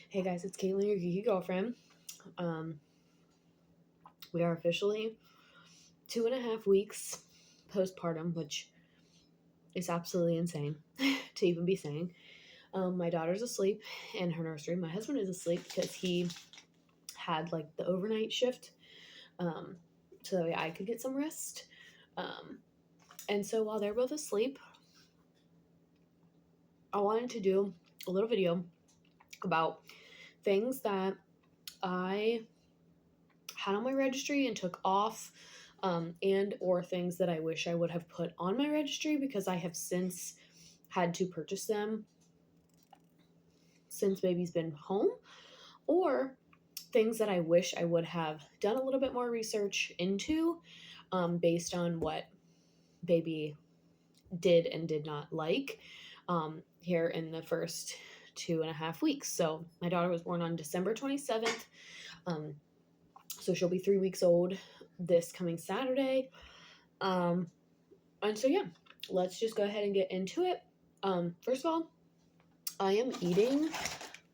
Hey guys, it's Caitlin, your geeky girlfriend. Um, we are officially 2.5 weeks postpartum, which is absolutely insane to even be saying. My daughter's asleep in her nursery. My husband is asleep because he had like the overnight shift, um, so that way I could get some rest. And so while they're both asleep, I wanted to do a little video about things that I had on my registry and took off, and or things that I wish I would have put on my registry because I have since had to purchase them since baby's been home, or things that I wish I would have done a little bit more research into, based on what baby did and did not like, here in the first 2.5 weeks. So my daughter was born on December 27th. So she'll be 3 weeks old this coming Saturday. And so yeah, let's just go ahead and get into it. First of all, I am eating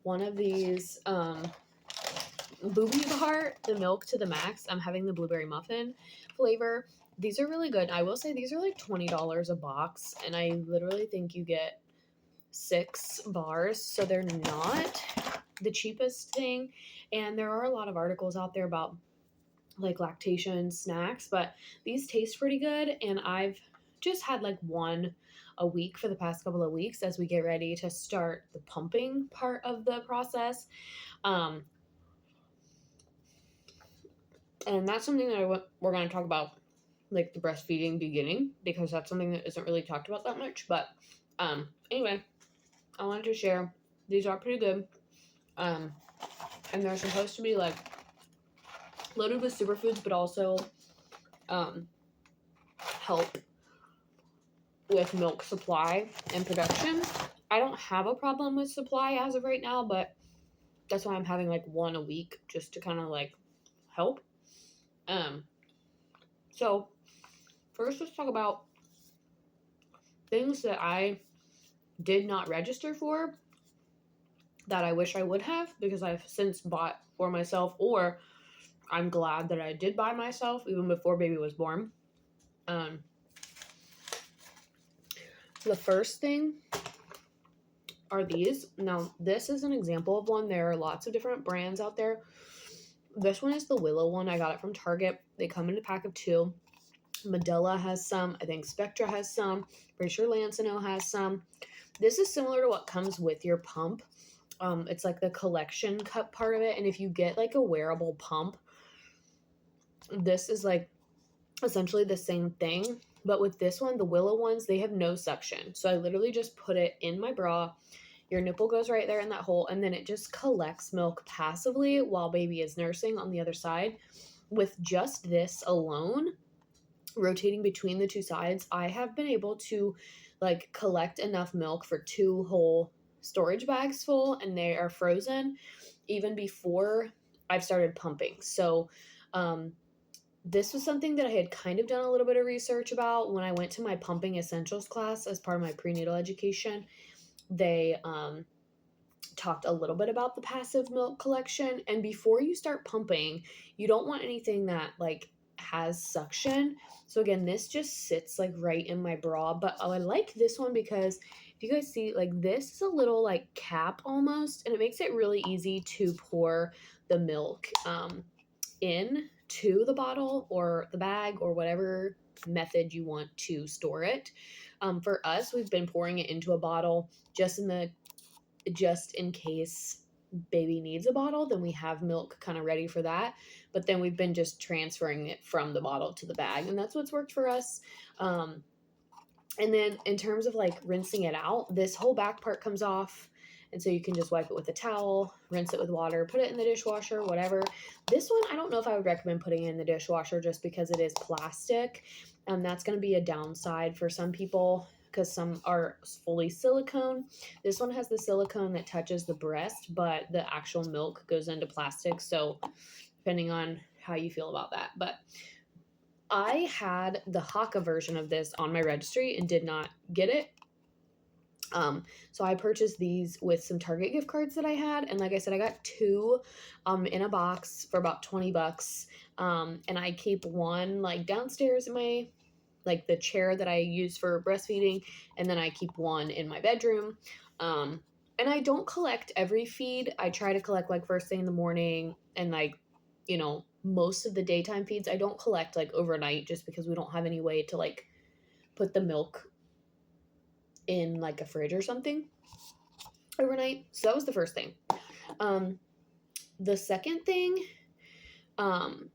one of these Booby the Heart, the milk to the max. I'm having the blueberry muffin flavor. These are really good. I will say these are like $20 a box, and I literally think you get 6 bars, so they're not the cheapest thing. And there are a lot of articles out there about like lactation snacks, but these taste pretty good, and I've just had like one a week for the past couple of weeks as we get ready to start the pumping part of the process. Um, and that's something that we're going to talk about, like the breastfeeding beginning, because that's something that isn't really talked about that much. But anyway, I wanted to share. These are pretty good. And they're supposed to be like loaded with superfoods, but also help with milk supply and production. I don't have a problem with supply as of right now, but that's why I'm having like one a week just to kind of like help. So first let's talk about things that I did not register for that I wish I would have, because I've since bought for myself, or I'm glad that I did buy myself even before baby was born. The first thing are these. Now, this is an example of one. There are lots of different brands out there. This one is the Willow one. I got it from Target. They come in a pack of 2. Medela has some. I think Spectra has some. Pretty sure Lancino has some. This is similar to what comes with your pump. It's like the collection cup part of it. And if you get like a wearable pump, this is like essentially the same thing. But with this one, the Willow ones, they have no suction. So I literally just put it in my bra. Your nipple goes right there in that hole, and then it just collects milk passively while baby is nursing on the other side. With just this alone, rotating between the 2 sides, I have been able to like collect enough milk for 2 whole storage bags full, and they are frozen even before I've started pumping. So, this was something that I had kind of done a little bit of research about when I went to my pumping essentials class as part of my prenatal education. They talked a little bit about the passive milk collection, and before you start pumping, you don't want anything that like has suction. So again, this just sits like right in my bra, but I like this one because if you guys see, like, this is a little like cap almost, and it makes it really easy to pour the milk in to the bottle or the bag or whatever method you want to store it. For us, we've been pouring it into a bottle just in case baby needs a bottle, then we have milk kind of ready for that. But then we've been just transferring it from the bottle to the bag, and that's what's worked for us. And then in terms of like rinsing it out, this whole back part comes off. And so you can just wipe it with a towel, rinse it with water, put it in the dishwasher, whatever. This one, I don't know if I would recommend putting it in the dishwasher just because it is plastic. And that's going to be a downside for some people because some are fully silicone. This one has the silicone that touches the breast, but the actual milk goes into plastic. So depending on how you feel about that. But I had the Haka version of this on my registry and did not get it. So I purchased these with some Target gift cards that I had, and like I said, I got two in a box for about $20. And I keep one like downstairs in my like the chair that I use for breastfeeding, and then I keep one in my bedroom. And I don't collect every feed. I try to collect like first thing in the morning and like, most of the daytime feeds. I don't collect like overnight just because we don't have any way to like put the milk in like a fridge or something overnight. So that was the first thing. The second thing, um,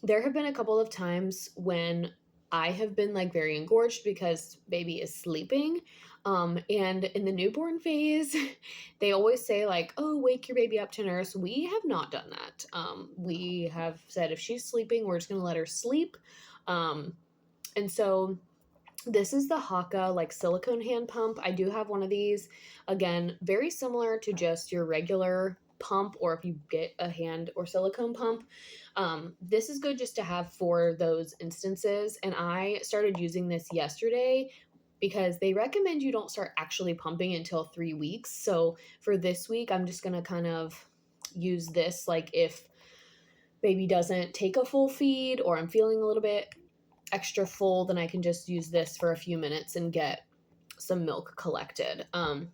there have been a couple of times when I have been like very engorged because baby is sleeping. And in the newborn phase, they always say like, oh, wake your baby up to nurse. We have not done that. We have said if she's sleeping, we're just going to let her sleep. And so this is the Haka like silicone hand pump. I do have one of these. Again, very similar to just your regular pump, or if you get a hand or silicone pump. This is good just to have for those instances. And I started using this yesterday because they recommend you don't start actually pumping until 3 weeks. So for this week, I'm just going to kind of use this like if baby doesn't take a full feed or I'm feeling a little bit extra full, then I can just use this for a few minutes and get some milk collected. But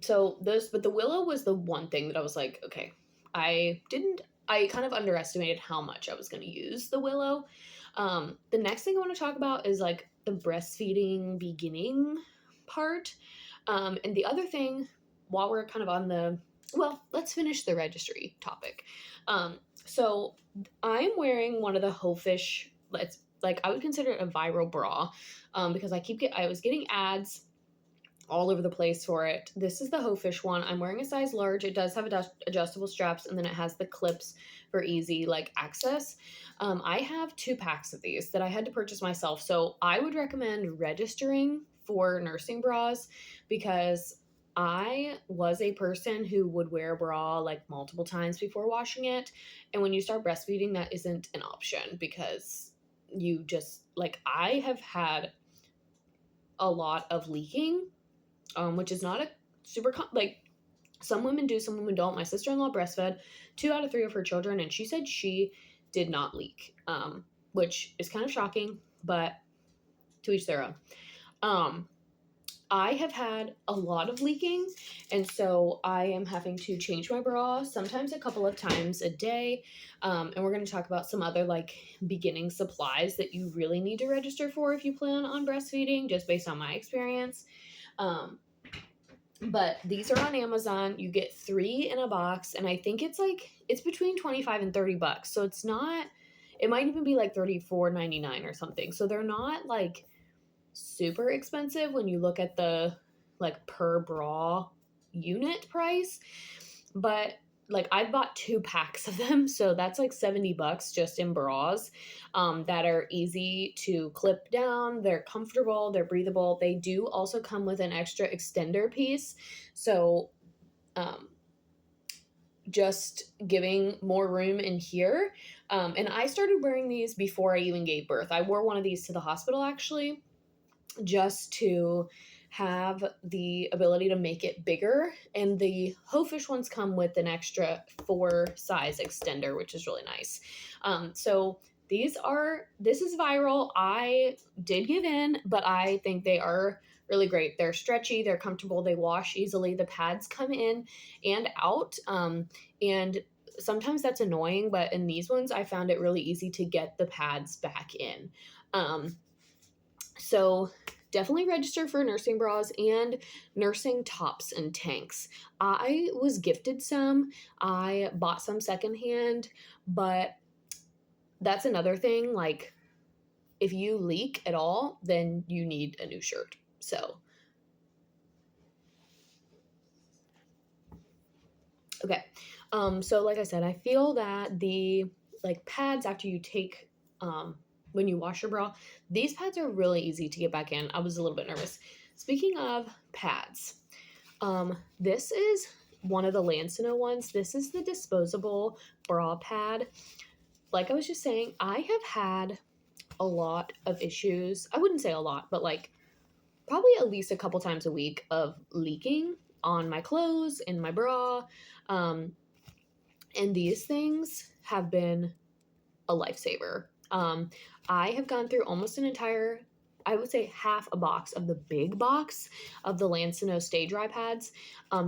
the Willow was the one thing that I was like, okay, I kind of underestimated how much I was going to use the Willow. The next thing I want to talk about is like the breastfeeding beginning part. And the other thing, while we're kind of on let's finish the registry topic. So I'm wearing one of the Hofish, it's like I would consider it a viral bra, because I was getting ads all over the place for it. This is the Hofish one. I'm wearing a size large. It does have adjustable straps, and then it has the clips for easy like access. I have 2 packs of these that I had to purchase myself. So I would recommend registering for nursing bras because I was a person who would wear a bra like multiple times before washing it. And when you start breastfeeding, that isn't an option because you just like, I have had a lot of leaking, which is not a like some women do, some women don't. My sister-in-law breastfed 2 out of 3 of her children, and she said she did not leak, which is kind of shocking, but to each their own. I have had a lot of leaking, and so I am having to change my bra sometimes a couple of times a day. And we're going to talk about some other like beginning supplies that you really need to register for if you plan on breastfeeding, just based on my experience. But these are on Amazon. You get 3 in a box, and I think it's between 25 and $30. So it's not, it might even be like $34.99 or something. So they're not like super expensive when you look at the like per bra unit price. But like I bought 2 packs of them, so that's like $70 just in bras, that are easy to clip down. They're comfortable, they're breathable. They do also come with an extra extender piece, so just giving more room in here. And I started wearing these before I even gave birth. I wore one of these to the hospital actually, just to have the ability to make it bigger. And the Hofish ones come with an extra 4 size extender, which is really nice. So this is viral. I did give in, but I think they are really great. They're stretchy, they're comfortable, they wash easily. The pads come in and out. And sometimes that's annoying, but in these ones, I found it really easy to get the pads back in. So definitely register for nursing bras and nursing tops and tanks. I was gifted some. I bought some secondhand, but that's another thing. Like, if you leak at all, then you need a new shirt. So, okay. So like I said, I feel that the like pads after you take when you wash your bra, these pads are really easy to get back in. I was a little bit nervous. Speaking of pads, this is one of the Lancino ones. This is the disposable bra pad. Like I was just saying, I have had a lot of issues. I wouldn't say a lot, but like probably at least a couple times a week of leaking on my clothes, in my bra. Um, and these things have been a lifesaver. I have gone through almost an entire, I would say half a box of the big box of the Lancino Stay Dry pads.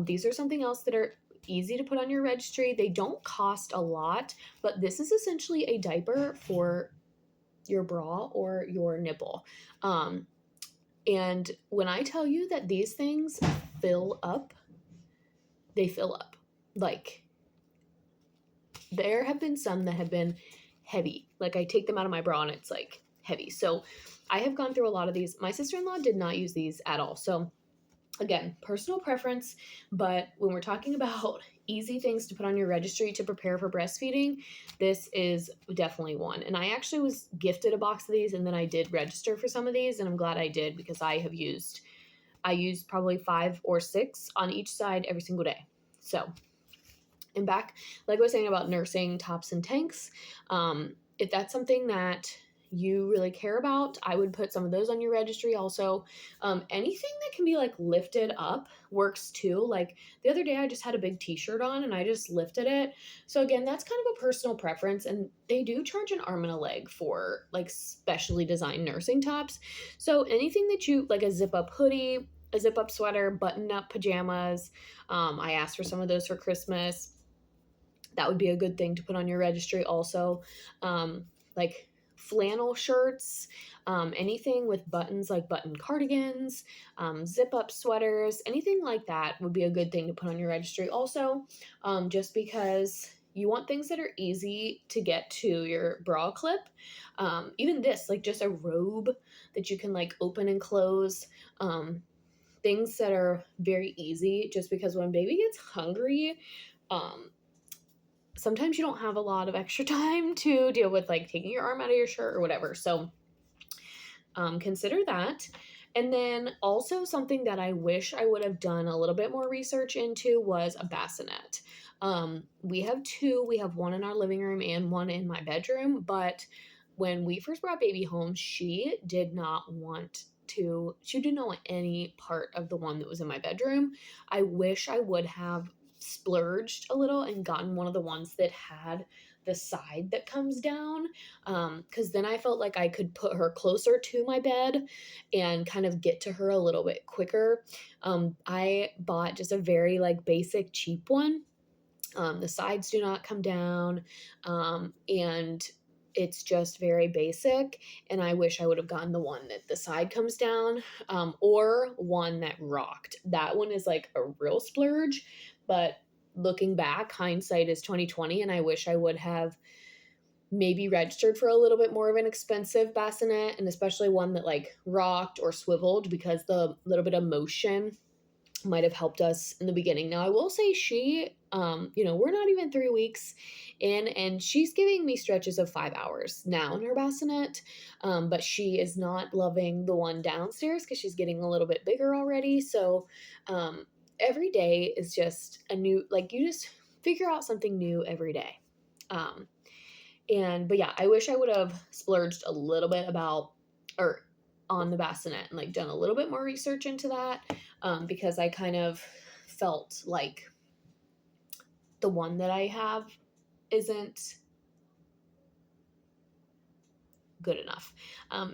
These are something else that are easy to put on your registry. They don't cost a lot, but this is essentially a diaper for your bra or your nipple. Um, and when I tell you that these things fill up, they fill up. Like, there have been some that have been heavy. Like, I take them out of my bra and it's like heavy. So I have gone through a lot of these. My sister-in-law did not use these at all. So again, personal preference, but when we're talking about easy things to put on your registry to prepare for breastfeeding, this is definitely one. And I actually was gifted a box of these, and then I did register for some of these, and I'm glad I did, because I used probably 5 or 6 on each side every single day. So, and back, like I was saying about nursing tops and tanks, if that's something that you really care about, I would put some of those on your registry. Also, anything that can be like lifted up works too. Like the other day, I just had a big t-shirt on and I just lifted it. So again, that's kind of a personal preference, and they do charge an arm and a leg for like specially designed nursing tops. So anything that you like, a zip up hoodie, a zip up sweater, button up pajamas. I asked for some of those for Christmas. That would be a good thing to put on your registry also. Like flannel shirts, anything with buttons, like button cardigans, zip up sweaters, anything like that would be a good thing to put on your registry also, just because you want things that are easy to get to your bra clip. Even this, like just a robe that you can like open and close. Things that are very easy, just because when baby gets hungry, um, sometimes you don't have a lot of extra time to deal with like taking your arm out of your shirt or whatever. So consider that. And then also something that I wish I would have done a little bit more research into was a bassinet. We have 2. We have one in our living room and one in my bedroom. But when we first brought baby home, she did not want any part of the one that was in my bedroom. I wish I would have splurged a little and gotten one of the ones that had the side that comes down, because then I felt like I could put her closer to my bed and kind of get to her a little bit quicker. I bought just a very like basic cheap one. The sides do not come down, and it's just very basic. And I wish I would have gotten the one that the side comes down, or one that rocked. That one is like a real splurge, but looking back, hindsight is 2020, and I wish I would have maybe registered for a little bit more of an expensive bassinet, and especially one that like rocked or swiveled, because the little bit of motion might have helped us in the beginning. Now, I will say she, we're not even 3 weeks in, and she's giving me stretches of 5 hours now in her bassinet. But she is not loving the one downstairs because she's getting a little bit bigger already. So, every day is just a new, like, you just figure out something new every day. But yeah, I wish I would have splurged a little bit on the bassinet and like done a little bit more research into that, because I kind of felt like the one that I have isn't good enough.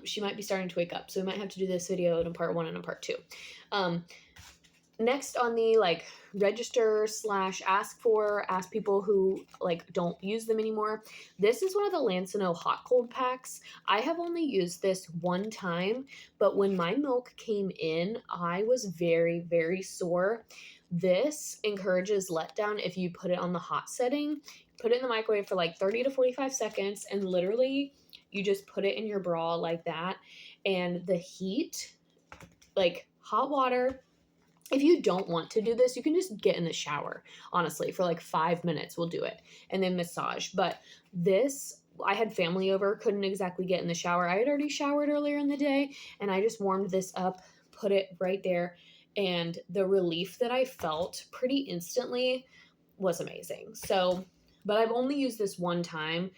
She might be starting to wake up, so we might have to do this video in a part 1 and a part 2. Next on the like register / ask people who like don't use them anymore. This is one of the Lancino hot cold packs. I have only used this one time, but when my milk came in, I was very, very sore. This encourages letdown if you put it on the hot setting. Put it in the microwave for like 30 to 45 seconds, and literally you just put it in your bra like that, and the heat, like hot water. If you don't want to do this, you can just get in the shower, honestly, for like 5 minutes. We'll do it, and then massage. But this, I had family over, couldn't exactly get in the shower. I had already showered earlier in the day, and I just warmed this up, put it right there, and the relief that I felt pretty instantly was amazing. So, but I've only used this one time.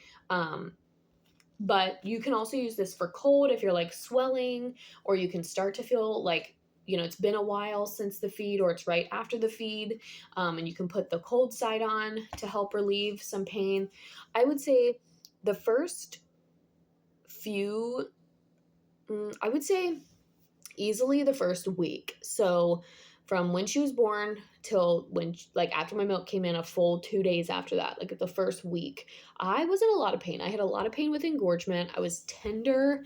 But you can also use this for cold if you're like swelling, or you can start to feel like, it's been a while since the feed or it's right after the feed. And you can put the cold side on to help relieve some pain. I would say the first few, I would say easily the first week. So from when she was born till like after my milk came in, a full 2 days after that, like the first week, I was in a lot of pain. I had a lot of pain with engorgement. I was tender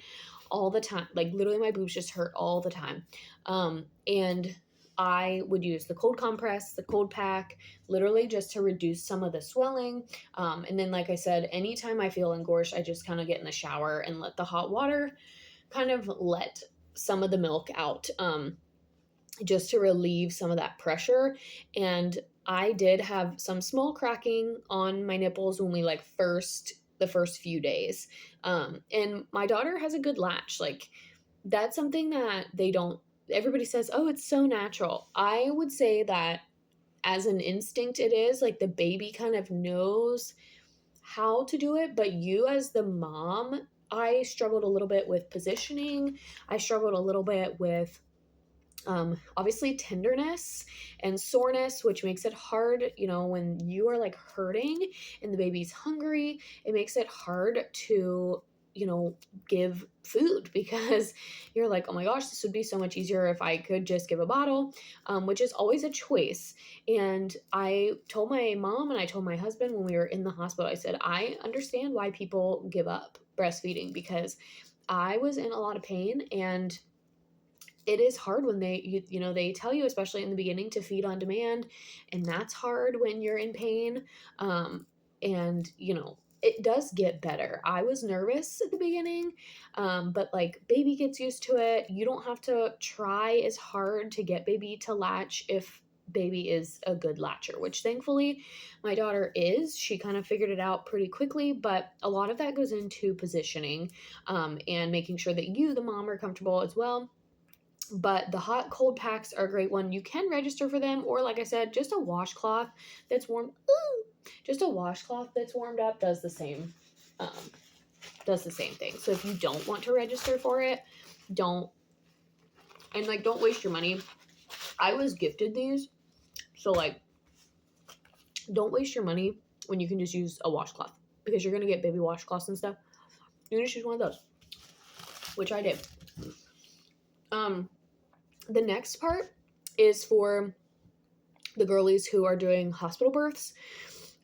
all the time. Like literally my boobs just hurt all the time. And I would use the cold compress, the cold pack, literally just to reduce some of the swelling. And then, like I said, anytime I feel engorged, I just kind of get in the shower and let the hot water kind of let some of the milk out, just to relieve some of that pressure. And I did have some small cracking on my nipples when we like the first few days. And my daughter has a good latch. Like that's something that they don't, everybody says, oh, it's so natural. I would say that as an instinct, it is like the baby kind of knows how to do it, but you as the mom, I struggled a little bit with positioning. I struggled a little bit with obviously tenderness and soreness, which makes it hard, when you are like hurting and the baby's hungry, it makes it hard to, give food because you're like, oh my gosh, this would be so much easier if I could just give a bottle, which is always a choice. And I told my mom and I told my husband when we were in the hospital, I said, I understand why people give up breastfeeding because I was in a lot of pain, and it is hard when they tell you, especially in the beginning, to feed on demand, and that's hard when you're in pain. And it does get better. I was nervous at the beginning, but like baby gets used to it. You don't have to try as hard to get baby to latch if baby is a good latcher, which thankfully my daughter is. She kind of figured it out pretty quickly, but a lot of that goes into positioning, and making sure that you, the mom, are comfortable as well. But the hot cold packs are a great one. You can register for them, or like I said, just a washcloth that's warm. Just a washcloth that's warmed up does the same. Um, does the same thing. So if you don't want to register for it, don't don't waste your money. I was gifted these, so like don't waste your money when you can just use a washcloth, because you're gonna get baby washcloths and stuff. You're gonna choose one of those, which I did. The next part is for the girlies who are doing hospital births.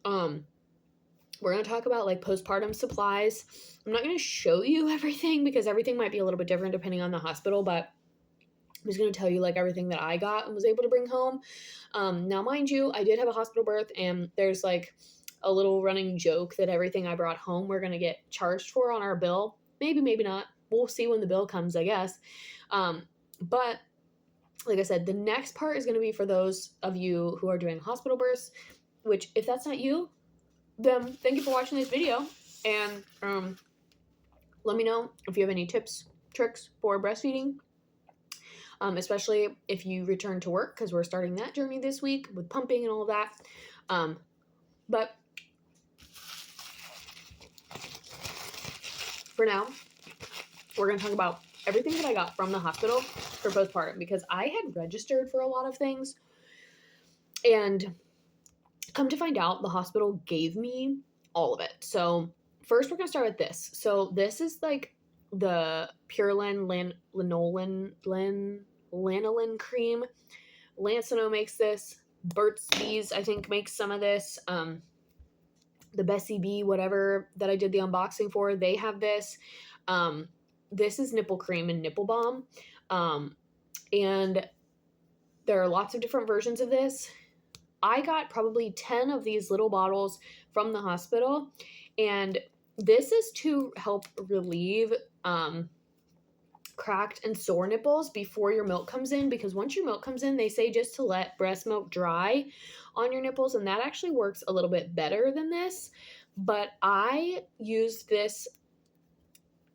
We're going to talk about like postpartum supplies. I'm not going to show you everything because everything might be a little bit different depending on the hospital, but I'm just going to tell you like everything that I got and was able to bring home. Now, mind you, I did have a hospital birth, and there's like a little running joke that everything I brought home we're going to get charged for on our bill. Maybe, maybe not. We'll see when the bill comes, I guess. But like I said, the next part is going to be for those of you who are doing hospital births, which if that's not you, then thank you for watching this video. And let me know if you have any tips, tricks for breastfeeding, especially if you return to work, because we're starting that journey this week with pumping and all of that. But for now, we're going to talk about everything that I got from the hospital for postpartum, because I had registered for a lot of things, and come to find out the hospital gave me all of it. So first we're going to start with this. So this is like the Purelin lanolin cream. Lancino makes this. Burt's Bees, I think, makes some of this. The Bessie B, whatever, that I did the unboxing for, they have this. This is nipple cream and nipple balm. And there are lots of different versions of this. I got probably 10 of these little bottles from the hospital, and this is to help relieve cracked and sore nipples before your milk comes in, because once your milk comes in, they say just to let breast milk dry on your nipples, and that actually works a little bit better than this. But I used this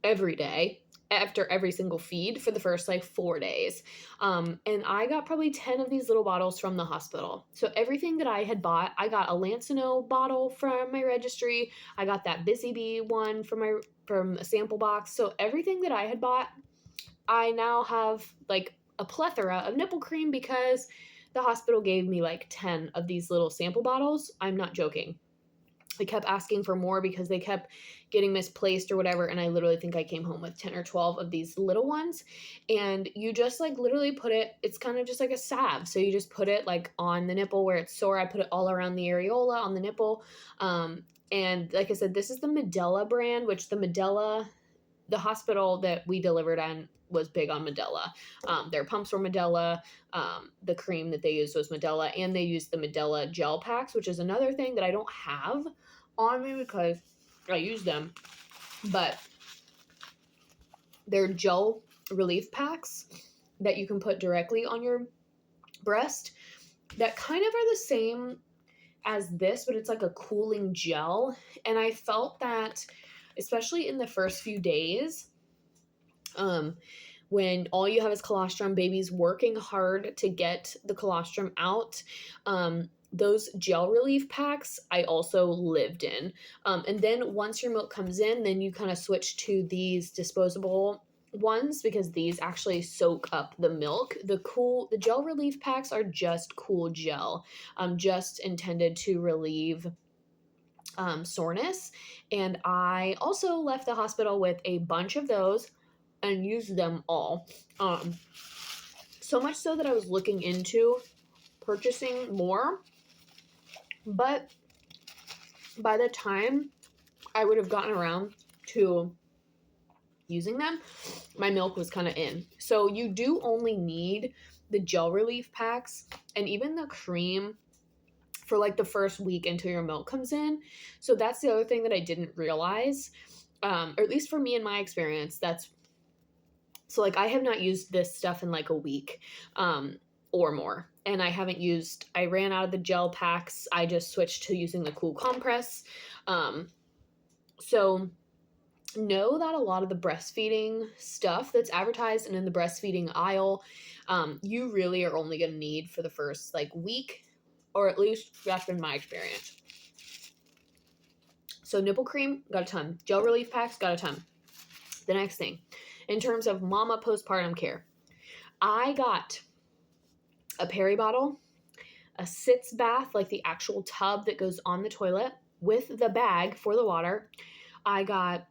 every day, after every single feed for the first like 4 days. And I got probably 10 of these little bottles from the hospital. So everything that I had bought, I got a Lancino bottle from my registry. I got that Busy Bee one from a sample box. So everything that I had bought, I now have like a plethora of nipple cream because the hospital gave me like 10 of these little sample bottles. I'm not joking. They kept asking for more because they kept getting misplaced or whatever. And I literally think I came home with 10 or 12 of these little ones. And you just like literally put it, it's kind of just like a salve. So you just put it like on the nipple where it's sore. I put it all around the areola on the nipple. And like I said, this is the Medela brand, which the hospital that we delivered on was big on Medela. Their pumps were Medela. The cream that they used was Medela, and they used the Medela gel packs, which is another thing that I don't have on me because I use them. But they're gel relief packs that you can put directly on your breast that kind of are the same as this, but it's like a cooling gel. And I felt that, especially in the first few days, when all you have is colostrum, baby's working hard to get the colostrum out. Those gel relief packs I also lived in. And then once your milk comes in, then you kind of switch to these disposable ones because these actually soak up the milk. The gel relief packs are just cool gel, just intended to relieve soreness. And I also left the hospital with a bunch of those and used them all. So much so that I was looking into purchasing more, but by the time I would have gotten around to using them, my milk was kind of in. So you do only need the gel relief packs and even the cream for like the first week until your milk comes in. So that's the other thing that I didn't realize, or at least for me in my experience, so like I have not used this stuff in like a week or more. And I ran out of the gel packs. I just switched to using the cool compress. So know that a lot of the breastfeeding stuff that's advertised and in the breastfeeding aisle, you really are only going to need for the first like week, or at least that's been my experience. So nipple cream, got a ton. Gel relief packs, got a ton. The next thing, in terms of mama postpartum care, I got a peri bottle, a sitz bath, like the actual tub that goes on the toilet with the bag for the water. I got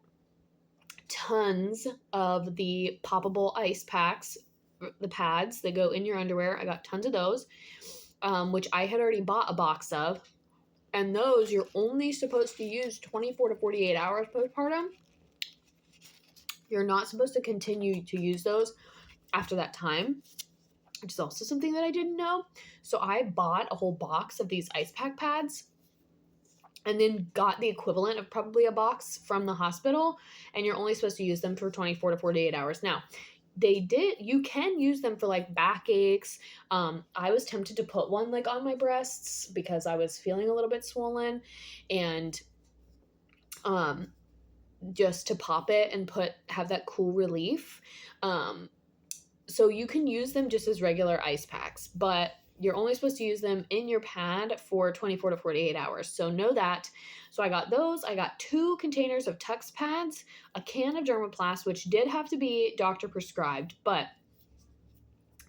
tons of the poppable ice packs, the pads that go in your underwear. I got tons of those, which I had already bought a box of. And those you're only supposed to use 24 to 48 hours postpartum. You're not supposed to continue to use those after that time, which is also something that I didn't know. So I bought a whole box of these ice pack pads and then got the equivalent of probably a box from the hospital, and you're only supposed to use them for 24 to 48 hours. Now, you can use them for like backaches. I was tempted to put one like on my breasts because I was feeling a little bit swollen, and just to pop it and have that cool relief. So you can use them just as regular ice packs, but you're only supposed to use them in your pad for 24 to 48 hours. So know that. So I got those. I got 2 containers of Tux pads, a can of Dermaplast, which did have to be doctor prescribed, but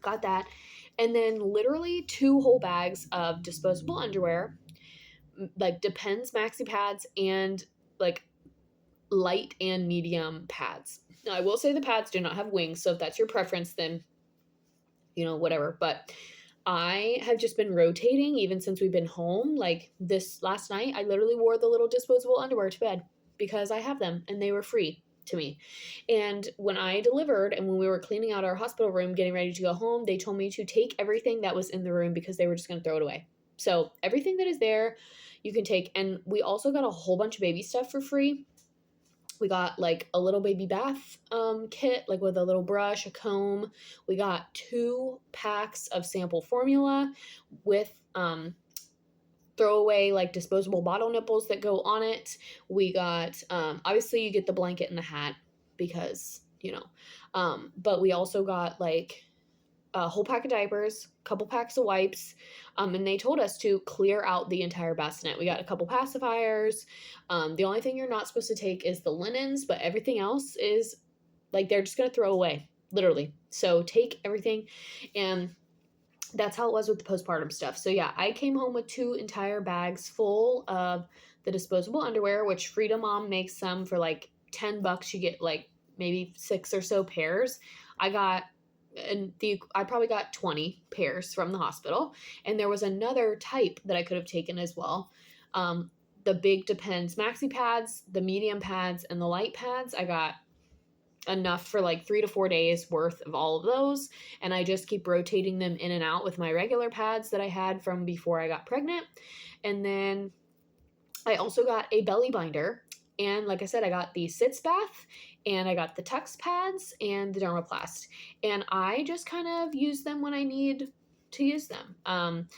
got that. And then literally 2 whole bags of disposable underwear, like Depends maxi pads, and like light and medium pads. Now, I will say the pads do not have wings, so if that's your preference, then, whatever. But I have just been rotating even since we've been home. Like this last night, I literally wore the little disposable underwear to bed because I have them and they were free to me. And when I delivered and when we were cleaning out our hospital room, getting ready to go home, they told me to take everything that was in the room because they were just going to throw it away. So everything that is there, you can take. And we also got a whole bunch of baby stuff for free. We got like a little baby bath kit, like with a little brush, a comb. We got 2 packs of sample formula with throwaway like disposable bottle nipples that go on it. We got, obviously you get the blanket and the hat because you know. But we also got like a whole pack of diapers, a couple packs of wipes, and they told us to clear out the entire bassinet. We got a couple pacifiers. The only thing you're not supposed to take is the linens, but everything else is like they're just gonna throw away, literally. So take everything, and that's how it was with the postpartum stuff. So yeah, I came home with 2 entire bags full of the disposable underwear, which Freedom Mom makes some for like $10. You get like maybe 6 or so pairs. I probably got 20 pairs from the hospital, and there was another type that I could have taken as well. The big Depends maxi pads, the medium pads, and the light pads. I got enough for like 3 to 4 days worth of all of those, and I just keep rotating them in and out with my regular pads that I had from before I got pregnant. And then I also got a belly binder, and like I said, I got the sitz bath, and I got the Tux pads and the Dermoplast, and I just kind of use them when I need to use them.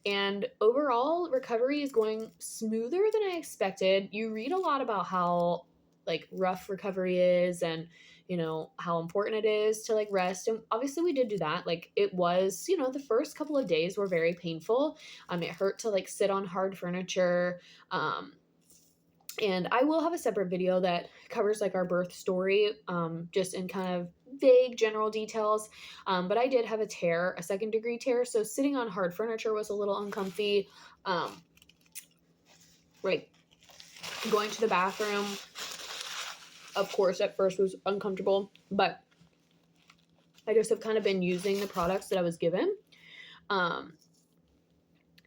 And overall, recovery is going smoother than I expected. You read a lot about how like rough recovery is, and how important it is to like rest, and obviously we did do that. Like it was, the first couple of days were very painful. It hurt to like sit on hard furniture. And I will have a separate video that covers like our birth story, just in kind of vague general details. But I did have a tear, a 2nd-degree tear, so sitting on hard furniture was a little uncomfy. Right, going to the bathroom, of course, at first was uncomfortable, but I just have kind of been using the products that I was given,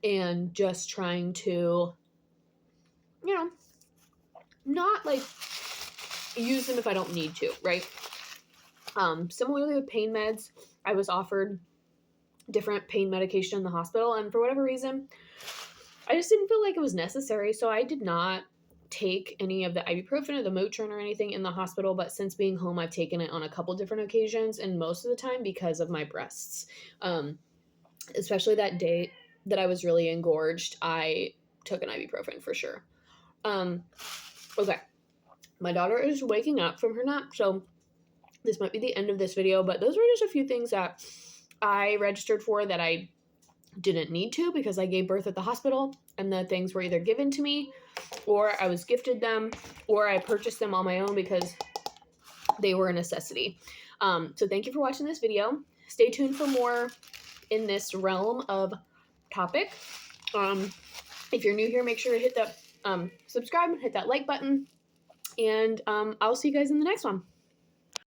and just trying to, not like use them if I don't need to, right? Similarly with pain meds, I was offered different pain medication in the hospital, and for whatever reason, I just didn't feel like it was necessary, so I did not take any of the ibuprofen or the Motrin or anything in the hospital. But since being home, I've taken it on a couple different occasions, and most of the time because of my breasts. Especially that day that I was really engorged, I took an ibuprofen for sure. Okay, my daughter is waking up from her nap, so this might be the end of this video, but those were just a few things that I registered for that I didn't need to because I gave birth at the hospital, and the things were either given to me, or I was gifted them, or I purchased them on my own because they were a necessity. So thank you for watching this video. Stay tuned for more in this realm of topic. If you're new here, make sure to hit that subscribe, hit that like button, and I'll see you guys in the next one.